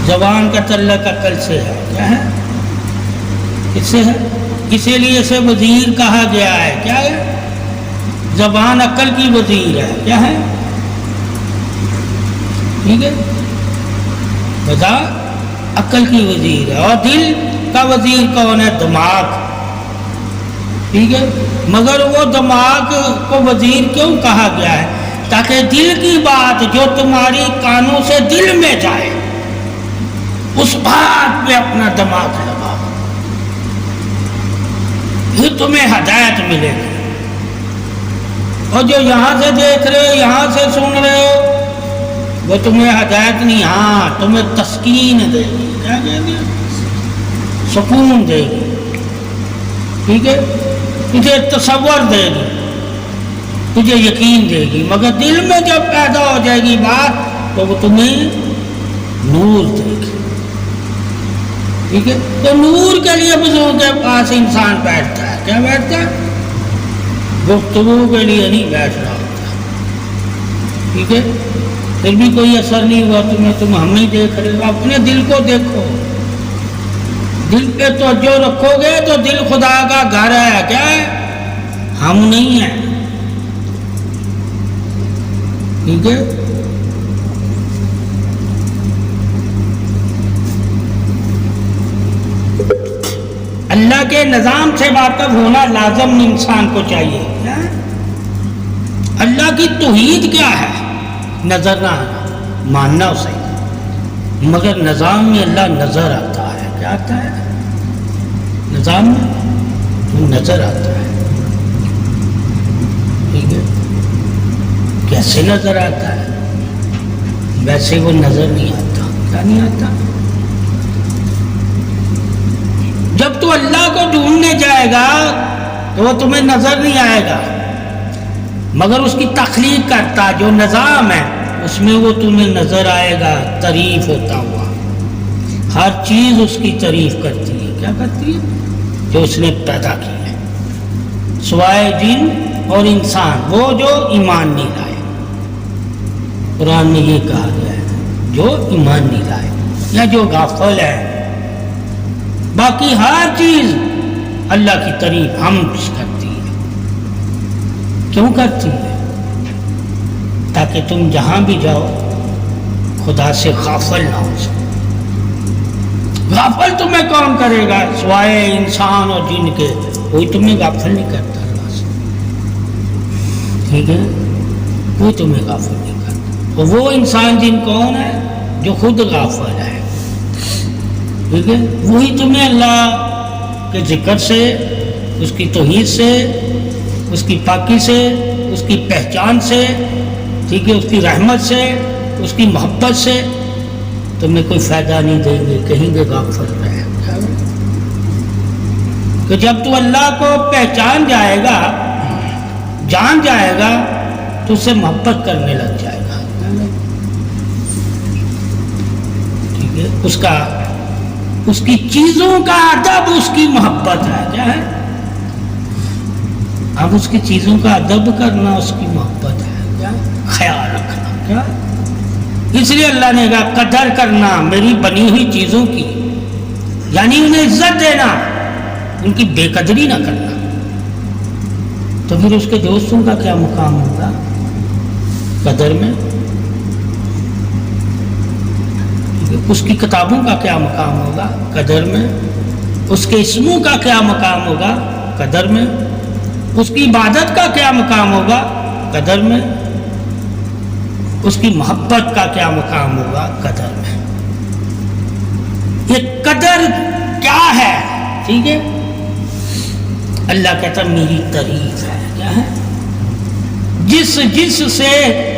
زبان کا تعلق عقل سے ہے. کیا ہے؟ کس سے ہے؟ اسی لیے اسے وزیر کہا گیا ہے. کیا ہے؟ زبان عقل کی وزیر ہے. کیا ہے؟ ٹھیک ہے، بتا عقل کی وزیر ہے. اور دل کا وزیر کون ہے؟ دماغ. ٹھیک ہے، مگر وہ دماغ کو وزیر کیوں کہا گیا ہے؟ تاکہ دل کی بات جو تمہاری کانوں سے دل میں جائے اس بات پہ اپنا دماغ لگاؤ، پھر تمہیں ہدایت ملے گی. اور جو یہاں سے دیکھ رہے ہو، یہاں سے سن رہے ہو، وہ تمہیں ہدایت نہیں، ہاں تمہیں تسکین دے گی. کیا دے گی؟ سکون دے گی. ٹھیک ہے، تجھے تصور دے گی، تجھے یقین دے گی. مگر دل میں جب پیدا ہو جائے گی بات تو وہ تمہیں نور دے گی. ٹھیک ہے، تو نور کے لیے بزرگوں کے پاس انسان بیٹھتا ہے. کیا بیٹھتا ہے؟ گفتگو کے لیے نہیں بیٹھ رہا ہوتا. ٹھیک ہے، پھر بھی کوئی اثر نہیں ہوا تمہیں، تم ہمیں دیکھ رہے ہو. اپنے دل کو دیکھو، دل پہ توجہ رکھو گے تو دل خدا کا گھر ہے. کیا ہے؟ ہم نہیں ہیں. ٹھیک ہے، اللہ کے نظام سے واقف ہونا لازم انسان کو چاہیے. کیا ہے؟ اللہ کی توحید کیا ہے؟ نظر نہ آنا، ماننا اسے. مگر نظام میں اللہ نظر آتا ہے. کیا آتا ہے؟ نظام میں وہ نظر آتا ہے. ٹھیک ہے، کیسے نظر آتا ہے؟ ویسے وہ نظر نہیں آتا. کیا نہیں آتا؟ جب تو اللہ کو ڈھونڈنے جائے گا تو وہ تمہیں نظر نہیں آئے گا، مگر اس کی تخلیق کرتا جو نظام ہے اس میں وہ تمہیں نظر آئے گا تعریف ہوتا ہوا. ہر چیز اس کی تعریف کرتی ہے. کیا کرتی ہے؟ جو اس نے پیدا کی ہے، سوائے جن اور انسان، وہ جو ایمان نہیں لائے. قرآن میں یہ کہا گیا ہے جو ایمان نہیں لائے یا جو غافل ہے. باقی ہر چیز اللہ کی تعریف حمد کرتی ہے. کیوں کرتی ہے؟ تاکہ تم جہاں بھی جاؤ خدا سے غافل نہ ہو سکو. غافل تمہیں کون کرے گا؟ سوائے انسان اور جن کے، کوئی تمہیں غافل نہیں کرتا اللہ سے. ٹھیک ہے، کوئی تمہیں غافل نہیں کرتا. اور وہ انسان جن کون ہے؟ جو خود غافل ہے. ٹھیک ہے، وہی تمہیں اللہ کے ذکر سے، اس کی توحید سے، اس کی پاکی سے، اس کی پہچان سے، ٹھیک ہے، اس کی رحمت سے، اس کی محبت سے تمہیں کوئی فائدہ نہیں دیں گے. کہیں گے غافل رہے. کہ جب تو اللہ کو پہچان جائے گا، جان جائے گا، تو اس سے محبت کرنے لگ جائے گا. ٹھیک ہے، اس کی چیزوں کا ادب اس کی محبت ہے. کیا ہے؟ اب اس کی چیزوں کا ادب کرنا اس کی محبت ہے. کیا؟ خیال رکھنا. کیا؟ اس لیے اللہ نے کہا قدر کرنا میری بنی ہوئی چیزوں کی، یعنی انہیں عزت دینا، ان کی بے قدری نہ کرنا. تو پھر اس کے دوستوں کا کیا مقام ہوگا قدر میں؟ اس کی کتابوں کا کیا مقام ہوگا قدر میں؟ اس کے اسموں کا کیا مقام ہوگا قدر میں؟ اس کی عبادت کا کیا مقام ہوگا قدر میں؟ اس کی محبت کا کیا مقام ہوگا قدر میں؟ یہ قدر کیا ہے؟ ٹھیک ہے، اللہ کہتا میری تعریف ہے. کیا ہے؟ جس سے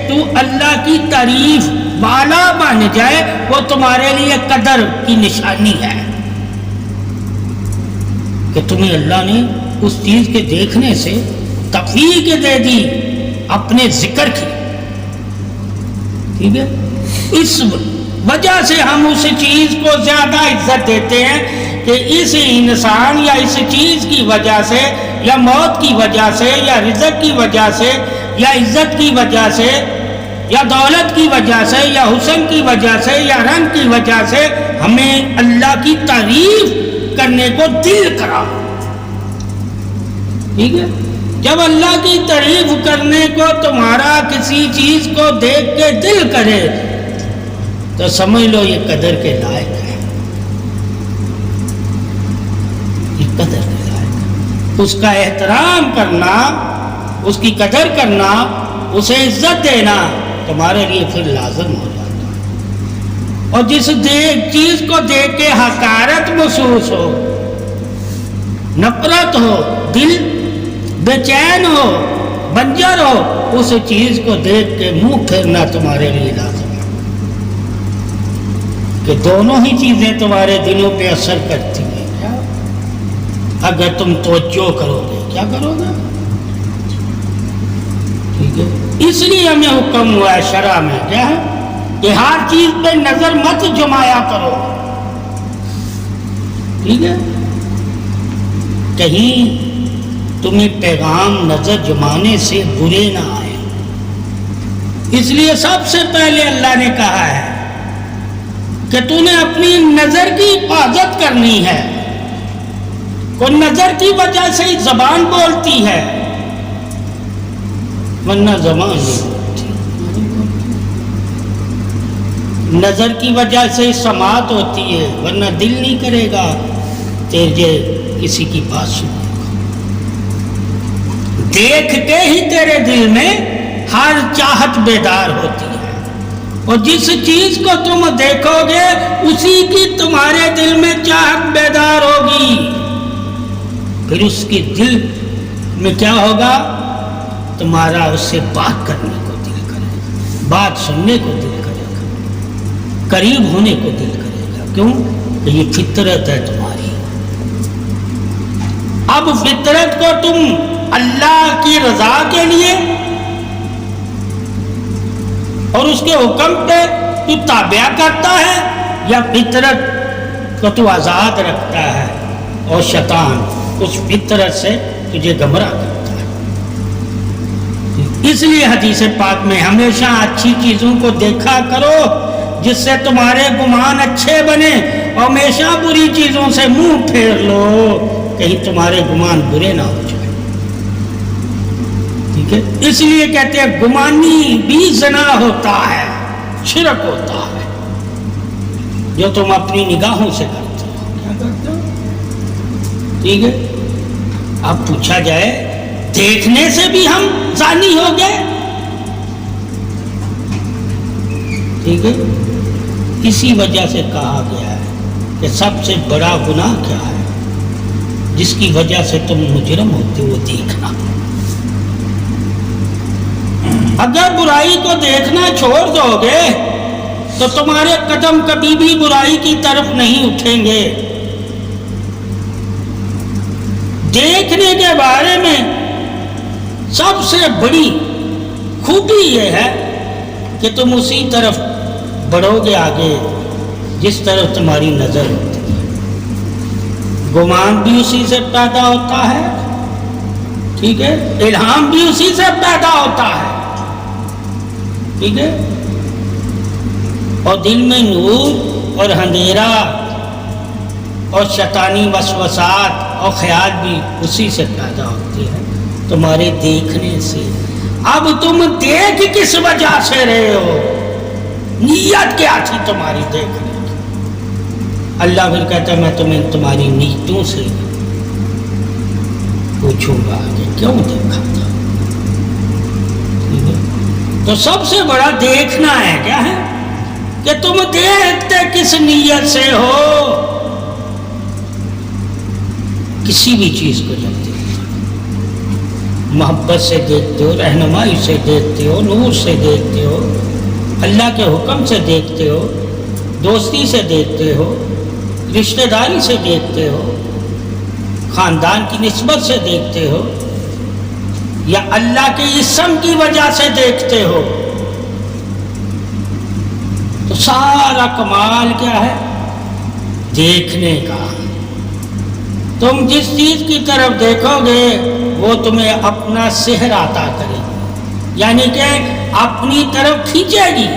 تو اللہ کی تعریف والا بن جائے وہ تمہارے لیے قدر کی نشانی ہے کہ تمہیں اللہ نے اس چیز کے دیکھنے سے توفیق دے دی اپنے ذکر کی. ٹھیک ہے، اس وجہ سے ہم اس چیز کو زیادہ عزت دیتے ہیں کہ اس انسان یا اس چیز کی وجہ سے یا موت کی وجہ سے یا رزق کی وجہ سے یا عزت کی وجہ سے یا دولت کی وجہ سے یا حسن کی وجہ سے یا رنگ کی وجہ سے ہمیں اللہ کی تعریف کرنے کو دل کرا. ٹھیک ہے؟ جب اللہ کی تعریف کرنے کو تمہارا کسی چیز کو دیکھ کے دل کرے تو سمجھ لو یہ قدر کے لائق ہے. یہ قدر کے لائق ہے. اس کا احترام کرنا، اس کی قدر کرنا، اسے عزت دینا تمہارے لیے پھر لازم ہو جاتا ہے. اور جس چیز کو دیکھ کے حقارت محسوس ہو، نفرت ہو، دل بے چین ہو، بنجر ہو، اس چیز کو دیکھ کے منہ پھیرنا تمہارے لیے لازم ہے. کہ دونوں ہی چیزیں تمہارے دلوں پہ اثر کرتی ہیں. کیا اگر تم توجہ کرو گے، کیا کرو گے؟ ٹھیک ہے؟ اس لیے ہمیں حکم ہوا ہے شرع میں، کیا ہے کہ ہر چیز پہ نظر مت جمایا کرو. ٹھیک ہے؟ کہیں تمہیں پیغام نظر جمانے سے برے نہ آئے. اس لیے سب سے پہلے اللہ نے کہا ہے کہ تو نے اپنی نظر کی حفاظت کرنی ہے. کوئی نظر کی وجہ سے ہی زبان بولتی ہے، ورنہ زبان نہیں بولتی. نظر کی وجہ سے سماعت ہوتی ہے، ورنہ دل نہیں کرے گا تیرے کسی کی بات سننے کو. دیکھ کے ہی تیرے دل میں ہر چاہت بیدار ہوتی ہے، اور جس چیز کو تم دیکھو گے اسی کی تمہارے دل میں چاہت بیدار ہوگی. پھر اس کے دل میں کیا ہوگا؟ تمہارا اس سے بات کرنے کو دل کرے گا، بات سننے کو دل کرے گا، قریب ہونے کو دل کرے گا. کیوں؟ کہ یہ فطرت ہے تمہاری. اب فطرت کو تم اللہ کی رضا کے لیے اور اس کے حکم پہ تو تابع کرتا ہے، یا فطرت کو تو آزاد رکھتا ہے اور شیطان اس فطرت سے تجھے گمراہ کرتا ہے. اس لیے حدیث پاک میں ہمیشہ اچھی چیزوں کو دیکھا کرو جس سے تمہارے گمان اچھے بنے، اور ہمیشہ بری چیزوں سے منہ پھیر لو کہیں تمہارے گمان برے نہ ہو جائے. ٹھیک ہے؟ اس لیے کہتے ہیں گمانی بھی زنا ہوتا ہے، شرک ہوتا ہے، جو تم اپنی نگاہوں سے کرتے ہو. کیا کرتے ہو؟ ٹھیک ہے؟ اب پوچھا جائے دیکھنے سے بھی ہم زانی ہو گئے. ٹھیک ہے؟ اسی وجہ سے کہا گیا ہے کہ سب سے بڑا گناہ کیا ہے جس کی وجہ سے تم مجرم ہوتے ہو؟ دیکھنا. اگر برائی کو دیکھنا چھوڑ دو گے تو تمہارے قدم کبھی بھی برائی کی طرف نہیں اٹھیں گے. دیکھنے کے بارے میں سب سے بڑی خوبی یہ ہے کہ تم اسی طرف بڑھو گے آگے جس طرف تمہاری نظر ہوتی ہے. گمان بھی اسی سے پیدا ہوتا ہے. ٹھیک ہے؟ الہام بھی اسی سے پیدا ہوتا ہے. ٹھیک ہے؟ اور دل میں نور اور اندھیرا اور شیطانی وسوسات اور خیال بھی اسی سے پیدا ہوتے ہیں، تمہارے دیکھنے سے. اب تم دیکھ کس وجہ سے رہے ہو؟ نیت کیا تھی تمہاری دیکھنے کی؟ اللہ پھر کہتا ہے میں تمہیں تمہاری نیتوں سے پوچھوں گا کہ کیوں دیکھا تھا. تو سب سے بڑا دیکھنا ہے کیا ہے کہ تم دیکھتے کس نیت سے ہو. کسی بھی چیز کو جب دیکھتے ہو، محبت سے دیکھتے ہو، رہنمائی سے دیکھتے ہو، نور سے دیکھتے ہو، اللہ کے حکم سے دیکھتے ہو، دوستی سے دیکھتے ہو، رشتہ داری سے دیکھتے ہو، خاندان کی نسبت سے دیکھتے ہو، یا اللہ کے اسم کی وجہ سے دیکھتے ہو، تو سارا کمال کیا ہے؟ دیکھنے کا. تم جس چیز کی طرف دیکھو گے وہ تمہیں اپنا سحر عطا کرے گی. یعنی کہ اپنی طرف کھینچے گی،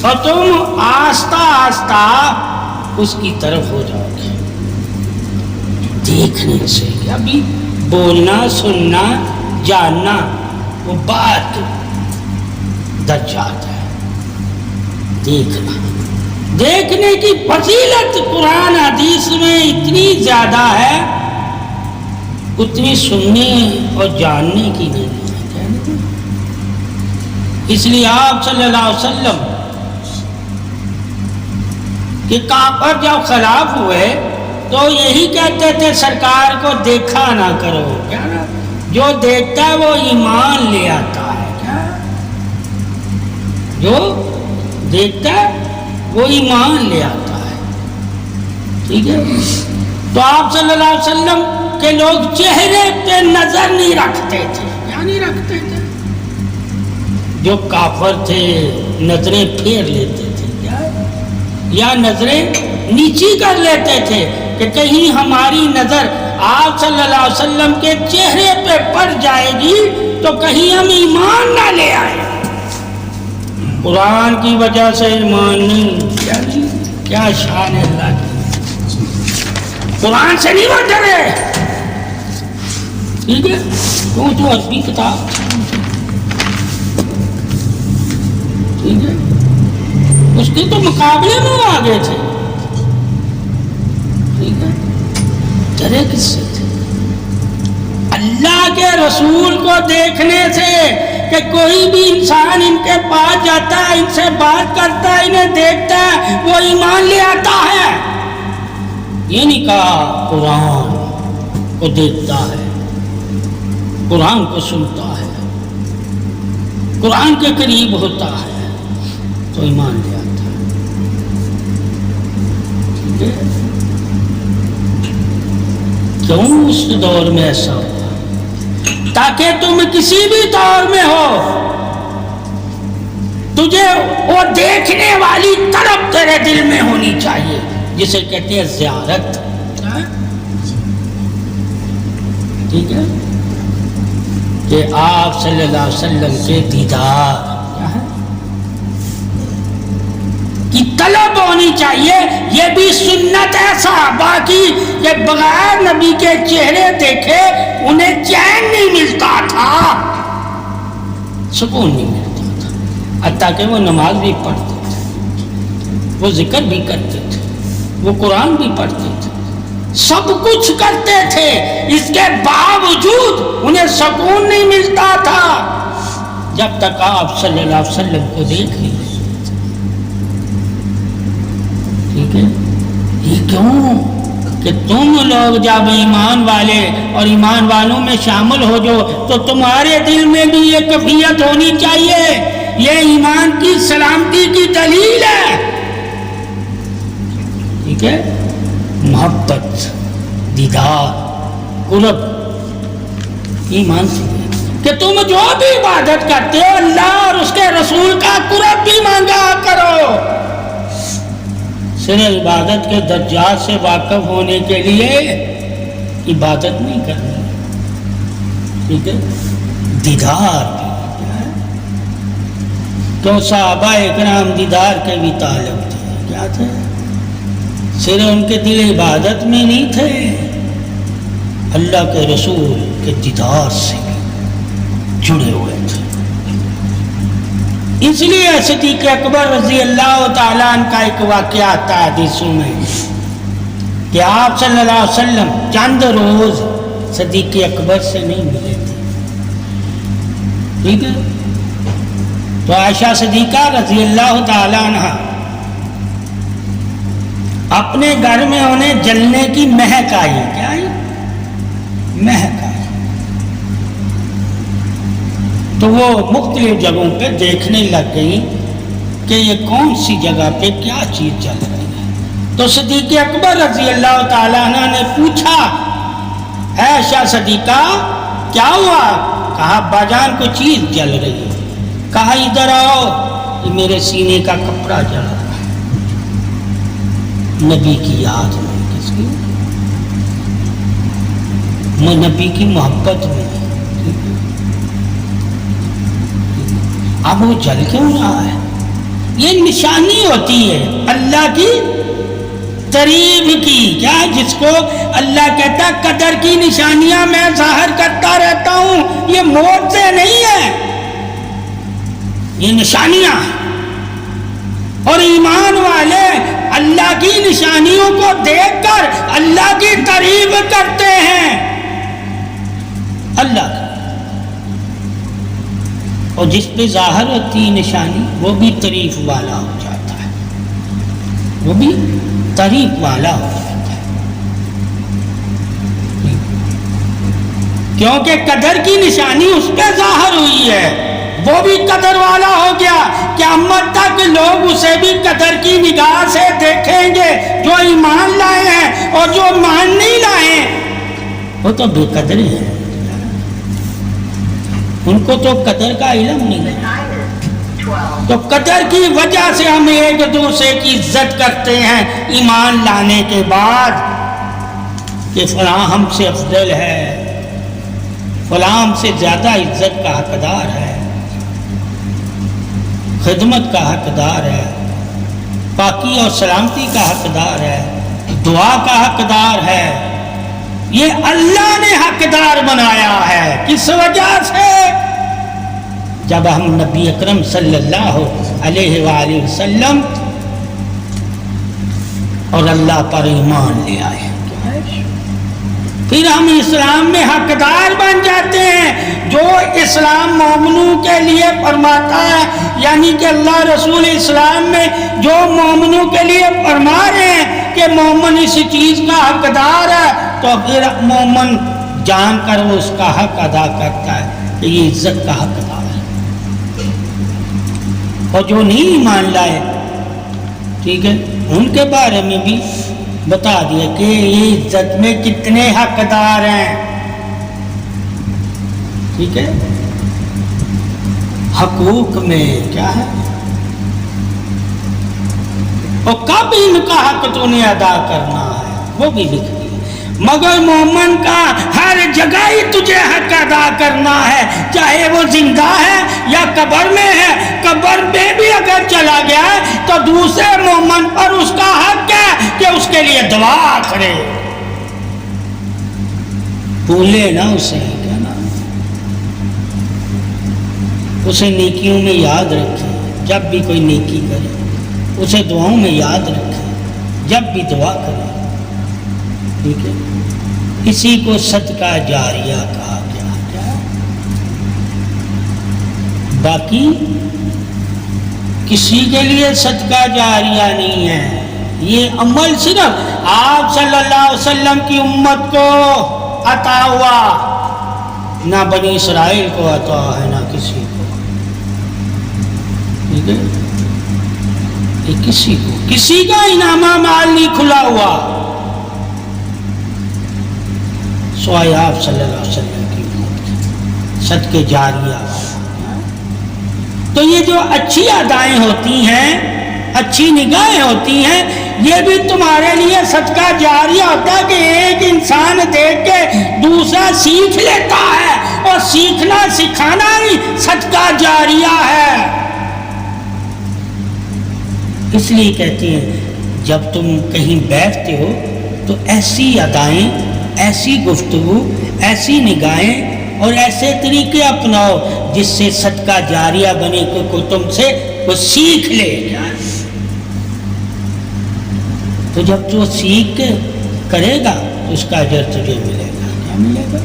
اور تم آہستہ آہستہ اس کی طرف ہو جاؤ گے دیکھنے سے۔ ابھی بولنا، سننا، جاننا وہ بات درجات ہے، دیکھنا، دیکھنے کی فضیلت قرآن حدیث میں اتنی زیادہ ہے، اتنی سننے اور جاننے کی نہیں ہے۔ اس لیے آپ صلی اللہ علیہ وسلم کہ کافر جب خلاف ہوئے تو یہی کہتے تھے سرکار کو دیکھا نہ کرو، کیا نا، جو دیکھتا ہے وہ ایمان لے آتا ہے، کیا جو دیکھتا ہے وہ ایمان لے آتا ہے، ٹھیک ہے۔ تو آپ صلی اللہ علیہ وسلم کے لوگ چہرے پہ نظر نہیں رکھتے تھے، کیا نہیں رکھتے تھے؟ جو کافر تھے نظریں پھیر لیتے تھے، کیا یا نظریں نیچی کر لیتے تھے کہ کہیں ہماری نظر آپ صلی اللہ علیہ وسلم کے چہرے پہ پڑ جائے گی تو کہیں ہم ایمان نہ لے آئے۔ قرآن کی وجہ سے ایمان نہیں، کیا شان ہے اللہ کی، قرآن سے نہیں وہ ڈرے، ٹھیک ہے، وہ جو عربی کتاب، ٹھیک ہے، اس کے تو مقابلے میں آگے تھے، ٹھیک ہے، ڈرے کس سے تھے؟ اللہ کے رسول کو دیکھنے سے کہ کوئی بھی انسان ان کے پاس جاتا ہے، ان سے بات کرتا ہے، انہیں دیکھتا ہے، وہ ایمان لے آتا ہے۔ یہ نہیں کہا قرآن کو دیکھتا ہے، قرآن کو سنتا ہے، قرآن کے قریب ہوتا ہے تو ایمان لے آتا ہے، ٹھیک ہے۔ کیوں اس دور میں ایسا ہوا؟ تاکہ تم کسی بھی دور میں ہو تجھے وہ دیکھنے والی طرف تیرے دل میں ہونی چاہیے، جسے کہتے ہیں زیارت، ٹھیک ہے، کہ آپ صلی اللہ علیہ وسلم کے دیدار کی طلب ہونی چاہیے۔ یہ بھی سنت ہے صحابہ کی کہ بغیر نبی کے چہرے دیکھے انہیں چین نہیں ملتا تھا، سکون نہیں ملتا تھا، حتیٰ کہ وہ نماز بھی پڑھتے تھے، وہ ذکر بھی کرتے تھے، وہ قرآن بھی پڑھتے تھے، سب کچھ کرتے تھے، اس کے باوجود انہیں سکون نہیں ملتا تھا جب تک آپ صلی اللہ علیہ وسلم کو دیکھ نہیں۔ ٹھیک ہے، یہ کیوں کہ تم لوگ جب ایمان والے اور ایمان والوں میں شامل ہو جو تو تمہارے دل میں بھی یہ کیفیت ہونی چاہیے، یہ ایمان کی سلامتی کی دلیل ہے، ٹھیک ہے، محبت، دیدار، قرب، ایمان سے کہ تم جو بھی عبادت کرتے ہو اللہ اور اس کے رسول کا قرب بھی مانگا کرو۔ صرف عبادت کے درجات سے واقف ہونے کے لیے عبادت نہیں کرنی، ٹھیک ہے، دیدار بھی، تو صحابہ اکرام دیدار کے بھی طالب تھے، کیا تھے؟ صرف ان کے دل عبادت میں نہیں تھے، اللہ کے رسول کے دیدار سے بھی جڑے ہوئے تھے۔ اس لیے صدیق اکبر رضی اللہ تعالیٰ عنہ کا ایک واقعہ آتا ہے حدیثوں میں کہ آپ صلی اللہ علیہ وسلم چند روز صدیق اکبر سے نہیں ملے تھے، ٹھیک ہے، تو عائشہ صدیقہ رضی اللہ تعالیٰ عنہ اپنے گھر میں انہیں جلنے کی مہک آئی، کیا آئی؟ مہک آئی، تو وہ مختلف جگہوں پہ دیکھنے لگ گئی کہ یہ کون سی جگہ پہ کیا چیز جل رہی ہے۔ تو صدیق اکبر رضی اللہ تعالیٰ عنہ نے پوچھا، اے عائشہ صدیقہ کیا ہوا؟ کہا باجان کو چیز جل رہی ہے۔ کہا ادھر آؤ، یہ میرے سینے کا کپڑا جل رہا ہے، نبی کی یاد میں، کس کی؟ میں نبی کی محبت میں، اب وہ جل کیوں رہا ہے؟ یہ نشانی ہوتی ہے اللہ کی قریب کی. کیا جس کو اللہ کہتا قدر کی نشانیاں میں ظاہر کرتا رہتا ہوں، یہ موت سے نہیں ہے، یہ نشانیاں. اور ایمان والے اللہ کی نشانیوں کو دیکھ کر اللہ کی تعریف کرتے ہیں. اللہ کی، اور جس پہ ظاہر ہوتی نشانی وہ بھی تعریف والا ہو جاتا ہے، وہ بھی تعریف والا ہو جاتا ہے. کیونکہ قدر کی نشانی اس پہ ظاہر ہوئی ہے، وہ بھی قدر والا ہو گیا. قیامت تک لوگ اسے بھی قدر کی نگاہ سے دیکھیں گے. جو ایمان لائے ہیں اور جو ایمان نہیں لائے وہ تو بے قدر ہیں، ان کو تو قدر کا علم نہیں ہے. تو قدر کی وجہ سے ہم ایک دوسرے کی عزت کرتے ہیں ایمان لانے کے بعد، کہ فلاں ہم سے افضل ہے، فلاں ہم سے زیادہ عزت کا حقدار ہے، خدمت کا حقدار ہے، پاکی اور سلامتی کا حقدار ہے، دعا کا حقدار ہے. یہ اللہ نے حقدار بنایا ہے. کس وجہ سے؟ جب ہم نبی اکرم صلی اللہ علیہ وآلہ وسلم اور اللہ پر ایمان لے آئے، پھر ہم اسلام میں حقدار بن جاتے ہیں. جو اسلام مومنوں کے لیے فرماتا ہے، یعنی کہ اللہ رسول اسلام میں جو مومنوں کے لیے فرما رہے ہیں کہ مومن اس چیز کا حقدار ہے، تو پھر مومن جان کر وہ اس کا حق ادا کرتا ہے کہ یہ عزت کا حقدار ہے. اور جو نہیں ایمان لائے، ٹھیک ہے، ان کے بارے میں بھی بتا دیا کہ یہ عزت میں کتنے حقدار ہیں. ٹھیک ہے، حقوق میں کیا ہے اور کب ان کا حق تو نے ادا کرنا ہے وہ بھی لکھ دیا. مگر مومن کا ہر جگہ ہی تجھے حق ادا کرنا ہے، چاہے وہ زندہ ہے یا قبر میں ہے. قبر میں بھی اگر چلا گیا ہے تو دوسرے مومن پر اس کا حق ہے کہ اس کے لیے دعا کرے. بھولے نہ اسے، کیا نا، اسے نیکیوں میں یاد رکھے. جب بھی کوئی نیکی کرے اسے دعاؤں میں یاد رکھے، جب بھی دعا کرے. ٹھیک ہے، اسی کو صدقہ جاریہ کہا گیا. باقی کسی کے لیے صدقہ جاریہ نہیں ہے. یہ عمل صرف آپ صلی اللہ علیہ وسلم کی امت کو عطا ہوا، نہ بنی اسرائیل کو عطا ہے، نہ کسی کو. ٹھیک ہے، یہ کسی کا انعامہ مال نہیں کھلا ہوا، سوائے آپ صلی اللہ علیہ وسلم کی امت. صدقے جاریہ. تو یہ جو اچھی ادائیں ہوتی ہیں، اچھی نگاہیں ہوتی ہیں، یہ بھی تمہارے لیے صدقہ جاریہ ہوتا ہے کہ ایک انسان دیکھ کے دوسرا سیکھ لیتا ہے، اور سیکھنا سکھانا ہی صدقہ جاریہ ہے. اس لیے کہتے ہیں جب تم کہیں بیٹھتے ہو تو ایسی ادائیں، ایسی گفتگو، ایسی نگاہیں اور ایسے طریقے اپناؤ جس سے صدقہ جاریہ بنے، کوئی تم سے وہ سیکھ لے. تو جب تو سیکھ کے کرے گا تو اس کا اجر تجھے ملے گا. کیا ملے گا؟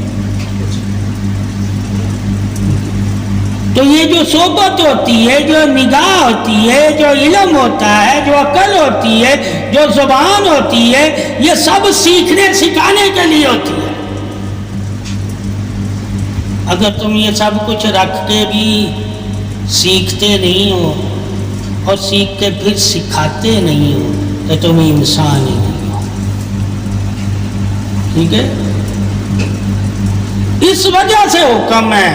تو یہ جو صحبت ہوتی ہے، جو نگاہ ہوتی ہے، جو علم ہوتا ہے، جو عقل ہوتی ہے، جو زبان ہوتی ہے، یہ سب سیکھنے سکھانے کے لیے ہوتی ہے. اگر تم یہ سب کچھ رکھ کے بھی سیکھتے نہیں ہو اور سیکھ کے پھر سکھاتے نہیں ہو تو تم انسان ہی نہیں ہو. ٹھیک ہے، اس وجہ سے حکم ہے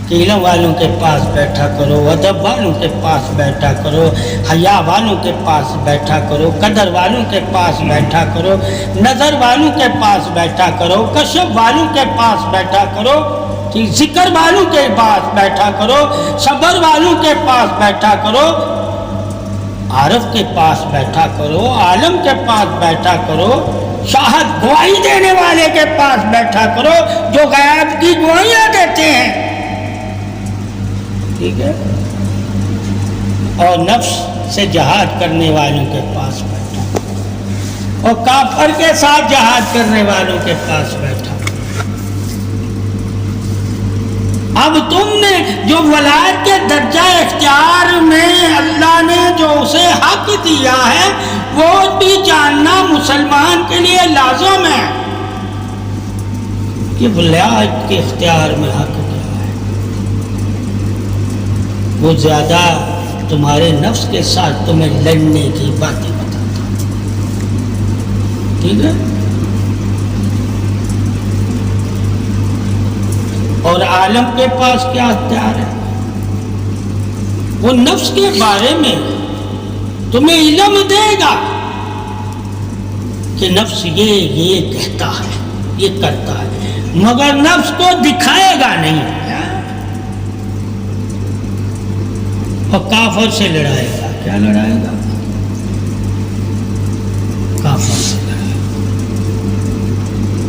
کہ علم والوں کے پاس بیٹھا کرو، ادب والوں کے پاس بیٹھا کرو، حیا والوں کے پاس بیٹھا کرو، قدر والوں کے پاس بیٹھا کرو، نظر والوں کے پاس بیٹھا کرو، کشف والوں کے پاس بیٹھا کرو. کہ ذکر والوں کے پاس بیٹھا کرو، صبر والوں کے پاس بیٹھا کرو، عارف کے پاس بیٹھا کرو، عالم کے پاس بیٹھا کرو، شاہد گواہی دینے والے کے پاس بیٹھا کرو جو غیب کی گواہیاں دیتے ہیں، ٹھیک ہے، اور نفس سے جہاد کرنے والوں کے پاس بیٹھا کرو، اور کافر کے ساتھ جہاد کرنے والوں کے پاس بیٹھا۔ اب تم نے جو ولایت کے درجہ اختیار میں اللہ نے جو اسے حق دیا ہے وہ بھی جاننا مسلمان کے لیے لازم ہے کہ ولایت کے اختیار میں حق کیا ہے۔ وہ زیادہ تمہارے نفس کے ساتھ تمہیں لڑنے کی باتیں بتاتا، ٹھیک ہے، اور عالم کے پاس کیا اختیار ہے؟ وہ نفس کے بارے میں تمہیں علم دے گا کہ نفس یہ کہتا ہے، یہ کرتا ہے، مگر نفس کو دکھائے گا نہیں، اور کافر سے لڑائے گا۔ کیا لڑائے گا؟ کافر سے لڑائے گا،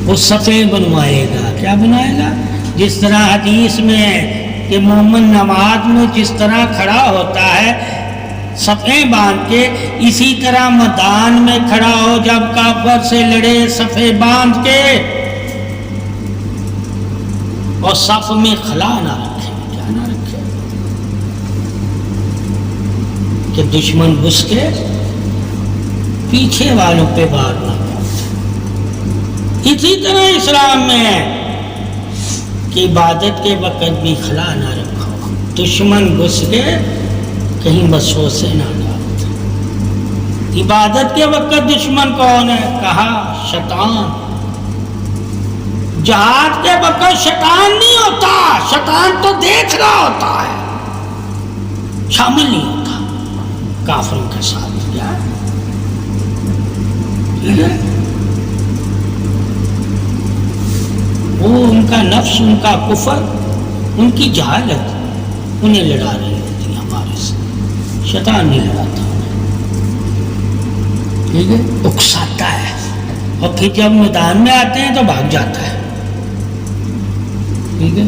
وہ صفیں بنوائے گا۔ کیا بنائے گا؟ جس طرح حدیث میں ہے کہ مومن نماز میں جس طرح کھڑا ہوتا ہے صفیں باندھ کے، اسی طرح میدان میں کھڑا ہو جب کافر سے لڑے صفیں باندھ کے، اور صف میں خلا نہ رکھے۔ کیا نہ رکھے؟ کہ دشمن گھس کے پیچھے والوں پہ وار نہ کرے۔ اسی طرح اسلام میں ہے کہ عبادت کے وقت بھی خلا نہ رکھو، دشمن گھس کے کہیں وسوسے نہ ڈالو۔ عبادت کے وقت دشمن کون ہے؟ کہا شیطان۔ جہاد کے وقت شیطان نہیں ہوتا، شیطان تو دیکھ رہا ہوتا ہے، شامل نہیں ہوتا کافروں کے ساتھ۔ کیا ٹھیک ہے؟ وہ ان کا نفس، ان کا کفر، ان کی جہالت انہیں لڑا رہی ہوتی ہے ہمارے سے، شیطان نہیں لڑاتا انہیں، ٹھیک ہے، اکساتا ہے، اور پھر جب میدان میں آتے ہیں تو بھاگ جاتا ہے، ٹھیک ہے،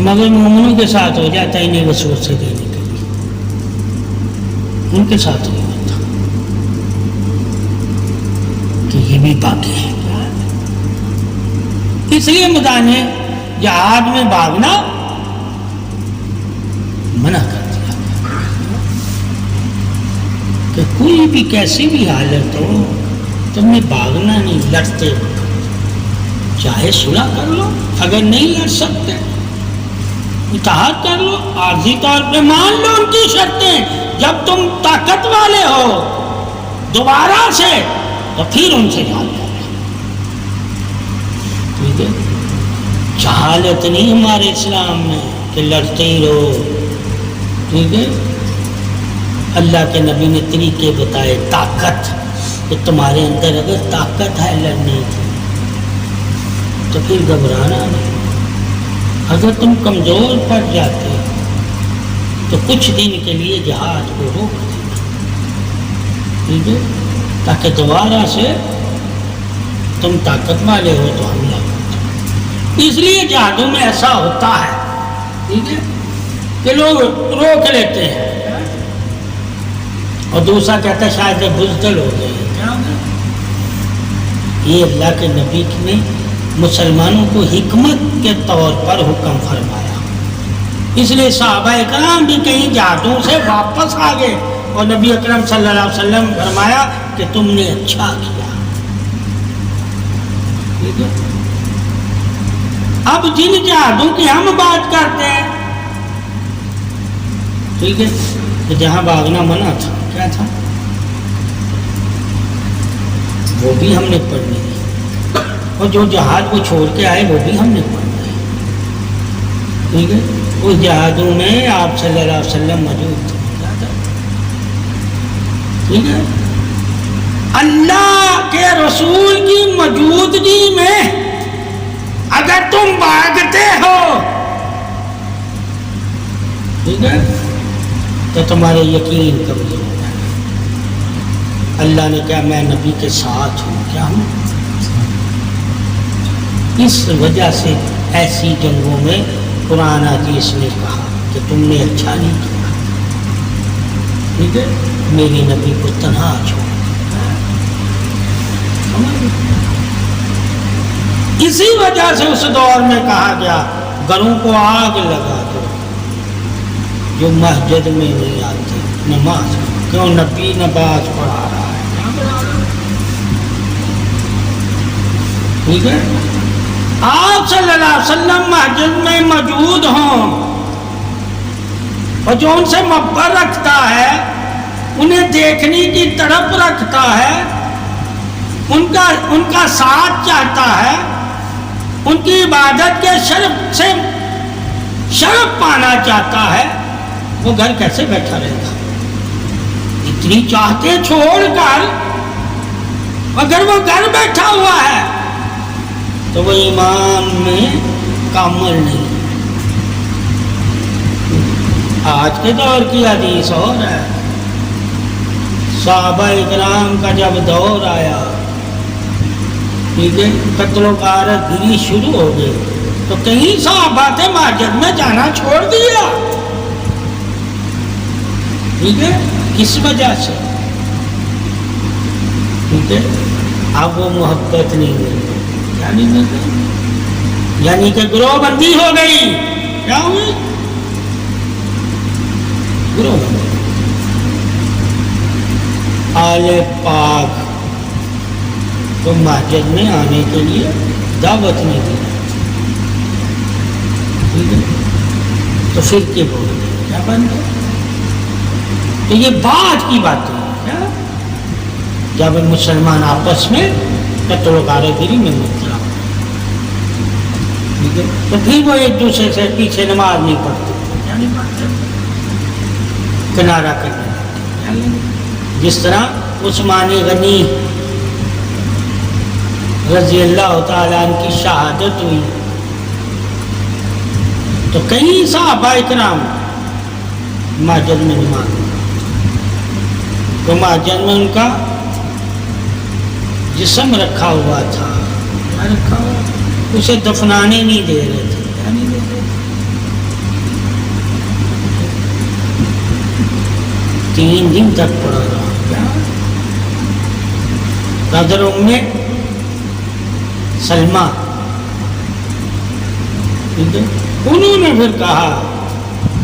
مگر مومنوں کے ساتھ ہو جاتا ہے انہیں وسوسے دینے کے لیے، ان کے ساتھ نہیں ہوتا کہ یہ بھی باقی ہے۔ اس لیے میدان جہاد میں بھاگنا منع کر دیا کہ کوئی بھی کیسی بھی حالت ہو تم نے بھاگنا نہیں، لڑتے چاہے صلح کر لو، اگر نہیں لڑ سکتے اتحاد کر لو، عارضی طور پہ مان لو ان کی شرطیں، جب تم طاقت والے ہو دوبارہ سے تو پھر ان سے جہاد کرو۔ ٹھیک ہے، جہالت نہیں ہمارے اسلام میں کہ لڑتے ہی رہو، ٹھیک ہے، اللہ کے نبی نے طریقے بتائے، طاقت، کہ تمہارے اندر اگر طاقت ہے لڑنے کی تو پھر گھبرانا نہیں، اگر تم کمزور پڑ جاتے تو کچھ دن کے لیے جہاد کو روک دینا، ٹھیک ہے، تاکہ دوبارہ سے تم طاقت والے ہو تو حملہ کرو۔ اس لیے جہادوں میں ایسا ہوتا ہے، ٹھیک ہے، کہ لوگ روک لیتے ہیں، اور دوسرا کہتا ہے شاید بزدل ہو گئے۔ یہ اللہ کے نبی نے مسلمانوں کو حکمت کے طور پر حکم فرمایا، اس لیے صحابہ اکرام بھی کہیں جہادوں سے واپس آ گئے، اور نبی اکرم صلی اللہ علیہ وسلم فرمایا کہ تم نے اچھا کیا۔ ٹھیک ہے، اب جن جہادوں کی ہم بات کرتے ہیں، ٹھیک ہے، کہ جہاں بھاگنا منع تھا، کیا تھا، وہ بھی ہم نے پڑھنی ہے، اور جو جہاد وہ چھوڑ کے آئے وہ بھی ہم نے پڑھنا ہے، ٹھیک ہے، اس جہادوں میں آپ صلی اللہ علیہ وسلم موجود تھے، ٹھیک ہے، اللہ کے رسول کی موجودگی میں اگر تم بھاگتے ہو ٹھیک ہے تو تمہارے یقین کمزور ہے. اللہ نے کہا میں نبی کے ساتھ ہوں. کیا ہوں؟ اس وجہ سے ایسی جنگوں میں قرآن حدیث نے کہا کہ تم نے اچھا نہیں کیا. ٹھیک ہے میری نبی کو تنہا چھوڑ. اسی وجہ سے اس دور میں کہا گیا گھروں کو آگ لگا دو جو مسجد میں نہیں آتے نماز. کیوں؟ نبی نماز پڑھا رہا ہے. ٹھیک ہے آپ صلی اللہ علیہ وسلم مسجد میں موجود ہوں اور جو ان سے محبت رکھتا ہے انہیں دیکھنے کی طرف رکھتا ہے ان کا ساتھ چاہتا ہے ان کی عبادت کے شرف سے شرف پانا چاہتا ہے وہ گھر کیسے بیٹھا رہے گا؟ اتنی چاہتے چھوڑ کر اگر وہ گھر بیٹھا ہوا ہے تو وہ ایمان میں کامل نہیں. آج کے دور کی حدیث اور ہے. صحابہ اکرام کا جب دور آیا ٹھیک ہے قتل و غارت گری شروع ہو گئی تو کئی صحابہ تھے مسجد میں جانا چھوڑ دیا. ٹھیک ہے کس وجہ سے؟ ٹھیک ہے اب وہ محبت نہیں مل رہی یعنی کہ گروہ بندی ہو گئی. کیا ہوئی؟ گروہ بندی. آل پاک تو مسجد میں آنے کے لیے دعوت نہیں دی. ٹھیک ہے تو پھر کے بول کیا بند ہے؟ تو یہ بعد کی بات ہے. جب مسلمان آپس میں قتل و غارت گری میں مبتلا ہو ٹھیک ہے تو پھر وہ ایک دوسرے سے پیچھے نماز نہیں پڑھتے کنارہ کرنے. جس طرح عثمان غنی رضی اللہ تعالیٰ عنہ کی شہادت ہوئی تو کئی صحابہ اکرام مسجد میں نماز تو مسجد میں ان کا جسم رکھا ہوا تھا. رکھا ہوا اسے دفنانے نہیں دے رہے تھے. نہیں دے رہے 3 دن تک پڑا رہا. قدر ام سلمہ انہوں نے پھر کہا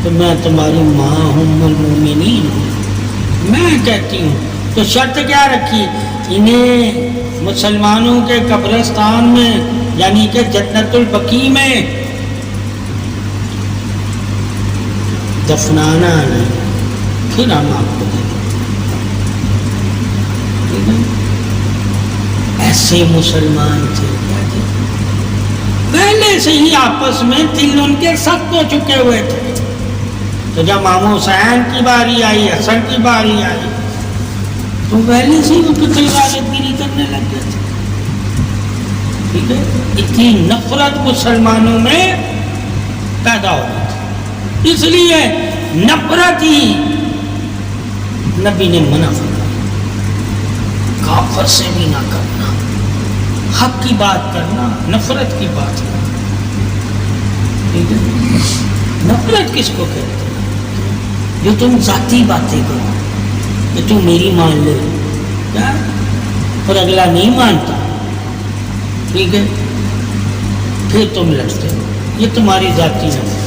کہ میں تمہاری ماں ہوں ام المومنین ہوں. میں کہتی ہوں تو شرط کیا رکھی انہیں مسلمانوں کے قبرستان میں یعنی کہ جنت البقیع میں دفنانا نہیں پھر ہم آپ کو دیں. ایسے مسلمان تھے پہلے سے ہی آپس میں دل ان کے سخت ہو چکے ہوئے تھے. تو جب امام حسین کی باری آئی حسن کی باری آئی تو پہلے سے ہی وہ قتل غارت گری کرنے لگ گئے تھے. ٹھیک ہے اتنی نفرت مسلمانوں میں پیدا ہو گئی تھی. اس لیے نفرت ہی نبی نے منع فرمایا کافر سے بھی نہ کرنا. حق کی بات کرنا نفرت کی بات کرنا. ٹھیک ہے نفرت کس کو کہتے ہیں؟ جو تم ذاتی باتیں کرو کہ تم میری مان لے کیا اور اگلا نہیں مانتا ٹھیک ہے پھر تم لڑتے ہو. یہ تمہاری ذاتی نفرت.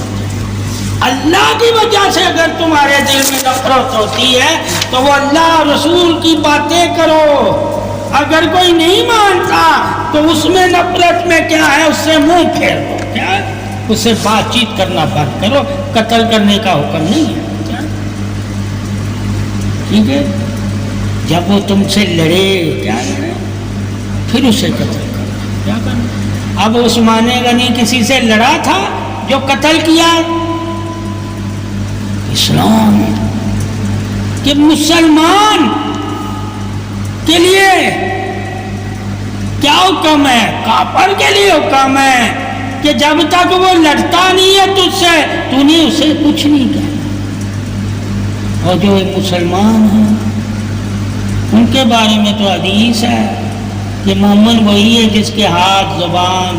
اللہ کی وجہ سے اگر تمہارے دل میں نفرت ہوتی ہے تو وہ اللہ اور رسول کی باتیں کرو. اگر کوئی نہیں مانتا تو اس میں نفرت میں کیا ہے اس سے منہ پھیر دو. کیا اس سے بات چیت کرنا بند کرو. قتل کرنے کا حکم نہیں ہے. ٹھیک ہے جب وہ تم سے لڑے کیا لڑے پھر اسے قتل کرنا. کیا کرنا؟ اب عثمان غنی کسی سے لڑا تھا جو قتل کیا؟ اسلام کہ مسلمان کے لیے کیا حکم ہے؟ کافر کے لیے حکم ہے کہ جب تک وہ لڑتا نہیں ہے تجھ سے تو نے اسے کچھ نہیں کہا. اور جو ایک مسلمان ہیں ان کے بارے میں تو حدیث ہے کہ مومن وہی ہے جس کے ہاتھ زبان